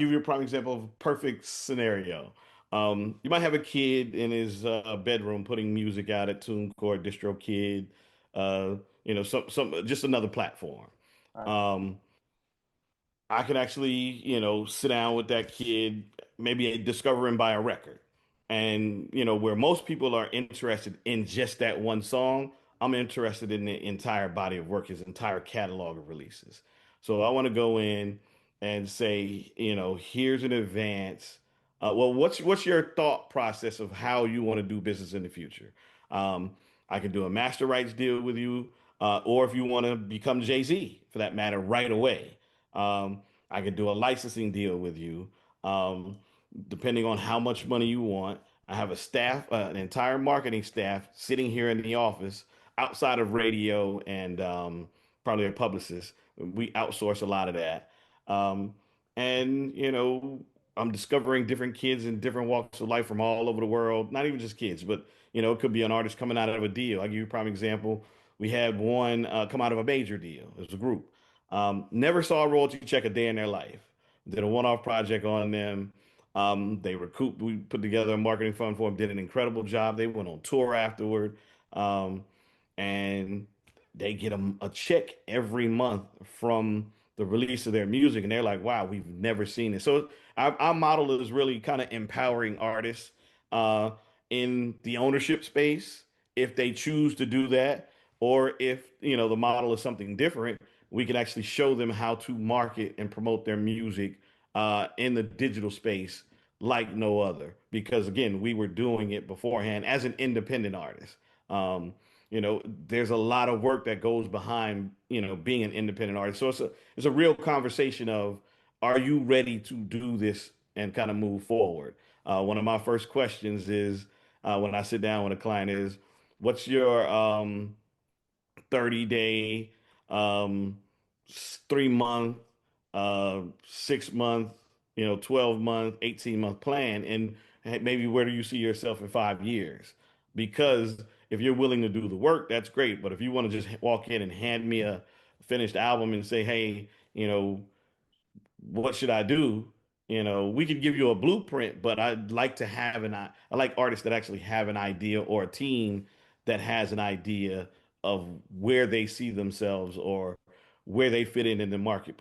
give you a prime example of a perfect scenario. You might have a kid in his bedroom putting music out at TuneCore, DistroKid, some just another platform. Right. Um, I could actually, sit down with that kid, maybe discover him by a record. And, where most people are interested in just that one song, I'm interested in the entire body of work, his entire catalog of releases. So I want to go in and say, here's an advance. Well, what's your thought process of how you want to do business in the future? I can do a master rights deal with you, or if you want to become Jay-Z, for that matter, right away. I could do a licensing deal with you, depending on how much money you want. I have a staff, an entire marketing staff sitting here in the office outside of radio and probably a publicist. We outsource a lot of that. Um, and, I'm discovering different kids in different walks of life from all over the world, not even just kids, but, it could be an artist coming out of a deal. I'll give you a prime example. We had one come out of a major deal. It was a group. Never saw a royalty check a day in their life. Did a one-off project on them. They recouped. We put together a marketing fund for them. Did an incredible job. They went on tour afterward, um, and they get a check every month from the release of their music, and they're like, "Wow, we've never seen it." So our model is really kind of empowering artists uh, in the ownership space if they choose to do that, or if the model is something different, we can actually show them how to market and promote their music in the digital space like no other. Because again, we were doing it beforehand as an independent artist. There's a lot of work that goes behind, being an independent artist. So it's a real conversation of, are you ready to do this and kind of move forward? One of my first questions is when I sit down with a client is, what's your 30-day, 3 month, 6 month, 12-month, 18-month plan? And hey, maybe where do you see yourself in 5 years? Because if you're willing to do the work, that's great. But if you want to just walk in and hand me a finished album and say, hey, what should I do? We could give you a blueprint, but I'd like to have I like artists that actually have an idea, or a team that has an idea of where they see themselves or where they fit in the marketplace.